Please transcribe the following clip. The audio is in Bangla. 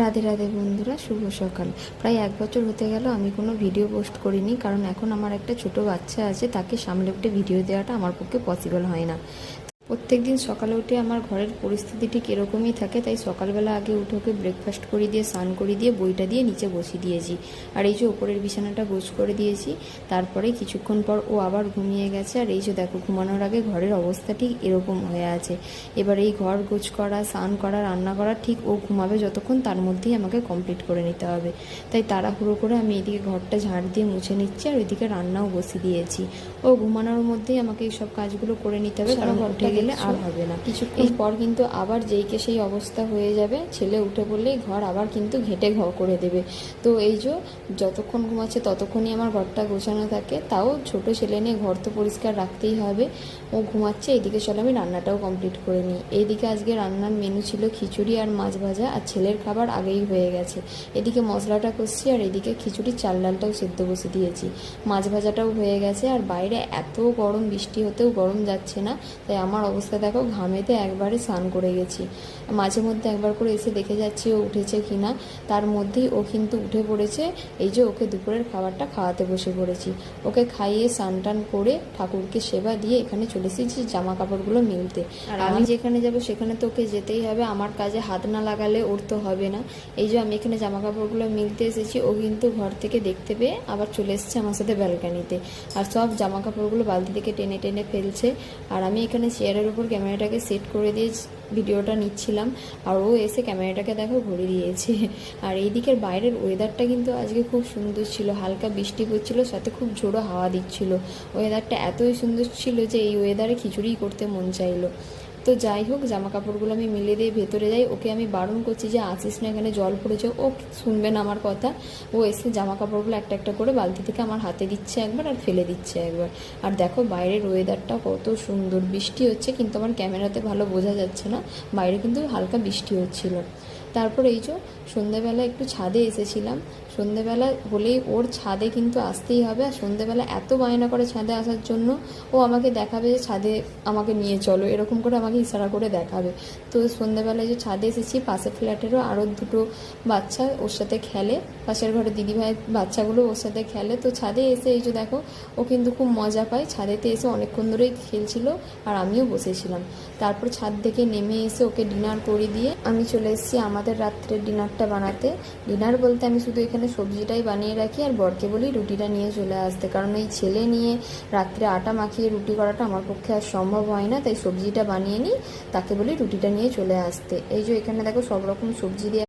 রাধে রাধে বন্ধুরা, শুভ সকাল। প্রায় 1 বছর হতে গেল আমি কোনো ভিডিও পোস্ট করিনি, কারণ এখন আমার একটা ছোট বাচ্চা আছে, তাকে সামলে উঠে ভিডিও দেওয়াটা আমার পক্ষে পসিবল হয় না। প্রত্যেক দিন সকালে উঠে আমার ঘরের পরিস্থিতি ঠিক এরকমই থাকে, তাই সকালবেলা আগে উঠে ওকে ব্রেকফাস্ট করে দিয়ে স্নান করে দিয়ে বইটা দিয়ে নিচে বসিয়ে দিয়েছি। আর এই যে ওপরের বিছানাটা গোছ করে দিয়েছি, তারপরে কিছুক্ষণ পর ও আবার ঘুমিয়ে গেছে। আর এই যে দেখো, ঘুমানোর আগে ঘরের অবস্থা ঠিক এরকম হয়ে আছে। এবার এই ঘর গোছ করা, স্নান করা, রান্না করা, ঠিক ও ঘুমাবে যতক্ষণ তার মধ্যেই আমাকে কমপ্লিট করে নিতে হবে। তাই তাড়াহুড়ো করে আমি এদিকে ঘরটা ঝাড় দিয়ে মুছে নিচ্ছি, আর ওইদিকে রান্নাও বসিয়ে দিয়েছি। ও ঘুমানোর মধ্যেই আমাকে এই সব কাজগুলো করে নিতে হবে, কারণ উঠে গেলে আর হবে না। কিছুক্ষণ পর কিন্তু আবার যেইকে সেই অবস্থা হয়ে যাবে, ছেলে উঠে পড়লেই ঘর আবার কিন্তু ঘেঁটে ঘ করে দেবে। তো এই যে যতক্ষণ ঘুমাচ্ছে ততক্ষণই আমার ঘরটা গোছানো থাকে। তাও ছোট ছেলে নিয়ে ঘর তো পরিষ্কার রাখতেই হবে। ও ঘুমাচ্ছে, এদিকে চলো আমি রান্নাটাও কমপ্লিট করে নিই। এইদিকে আজকে রান্নার মেনু ছিল খিচুড়ি আর মাছ ভাজা, আর ছেলের খাবার আগেই হয়ে গেছে। এদিকে মশলাটা কষছি, আর এদিকে খিচুড়ি চাল ডালটাও সেদ্ধ বসে দিয়েছি। মাছ ভাজাটাও হয়ে গেছে। আর বাইরে এত গরম, বৃষ্টি হতেও গরম যাচ্ছে না, তাই আমার অবস্থা দেখো, ঘামেতে একবারে স্নান করে গেছি। মাঝে মধ্যে একবার করে এসে দেখে যাচ্ছি ও উঠেছে কিনা। তার মধ্যেই ও কিন্তু উঠে পড়েছে। এই যে ওকে দুপুরের খাবারটা খাওয়াতে বসে পড়েছি। ওকে খাইয়ে স্নান টান করে ঠাকুরকে সেবা দিয়ে এখানে চলে এসেছি জামা কাপড়গুলো মিলতে। আর আমি যেখানে যাব সেখানে তো ওকে যেতেই হবে, আমার কাজে হাত না লাগালে ওর তো হবে না। এই যে আমি এখানে জামা কাপড়গুলো মিলতে এসেছি, ও কিন্তু ঘর থেকে দেখতে পেয়ে আবার চলে এসেছে আমার সাথে ব্যালকানিতে। আর সব জামা কাপড়গুলো বালতি থেকে টেনে টেনে ফেলছে। আর আমি এখানে চেয়ারের উপর ক্যামেরাটাকে সেট করে দিয়ে ভিডিওটা নিচ্ছিলাম, আর ও এসে ক্যামেরাটাকে দেখো ঘুরিয়ে দিয়েছে। আর এই দিকের বাইরের ওয়েদারটা কিন্তু আজকে খুব সুন্দর ছিল, হালকা বৃষ্টি পড়ছিল, সাথে খুব ঝোড়ো হাওয়া দিচ্ছিল। ওয়েদারটা এতই সুন্দর ছিল যে এই ওয়েদারে খিচুড়ি করতে মন চাইলো। তো যাই হোক, জামা কাপড়গুলো আমি মিলে দিয়ে ভেতরে যাই। ওকে আমি বারণ করছি যে আসিস না, এখানে জল পড়েছে। ও শুনবে না আমার কথা। ও এসে জামা কাপড়গুলো একটা একটা করে বালতি থেকে আমার হাতে দিচ্ছে একবার, আর ফেলে দিচ্ছে একবার। আর দেখো বাইরের ওয়েদারটা কত সুন্দর, বৃষ্টি হচ্ছে কিন্তু আমার ক্যামেরাতে ভালো বোঝা যাচ্ছে না, বাইরে কিন্তু হালকা বৃষ্টি হচ্ছিল। তারপর এই যে সন্ধ্যেবেলা একটু ছাদে এসেছিলাম। সন্ধ্যেবেলা হলেই ওর ছাদে কিন্তু আসতেই হবে। আর সন্ধ্যেবেলা এত বায়না করে ছাদে আসার জন্য, ও আমাকে দেখাবে যে ছাদে আমাকে নিয়ে চলো, এরকম করে আমাকে ইশারা করে দেখাবে। তো সন্ধ্যেবেলায় যে ছাদে এসেছি, পাশের ফ্ল্যাটেরও আরও দুটো বাচ্চা ওর সাথে খেলে, পাশের ঘরে দিদিভাইয়ের বাচ্চাগুলো ওর সাথে খেলে। তো ছাদে এসে এই যে দেখো, ও কিন্তু খুব মজা পায়। ছাদেতে এসে অনেকক্ষণ ধরেই খেলছিল, আর আমিও বসেছিলাম। তারপর ছাদ থেকে নেমে এসে ওকে ডিনার করে দিয়ে আমি চলে এসেছি আমাদের রাত্রের ডিনারটা বানাতে। ডিনার বলতে আমি শুধু এখানে সবজিটাই বানিয়ে রাখি, আর বরকে বলি রুটিটা নিয়ে চলে আসতে, কারণ এই ছেলে নিয়ে রাত্রে আটা মাখিয়ে রুটি করাটা আমার পক্ষে আর সম্ভব হয় না। তাই সবজিটা বানিয়ে নিই, তাকে বলি রুটিটা নিয়ে চলে আসতে। এই যে এখানে দেখো সব রকম সবজি দিয়ে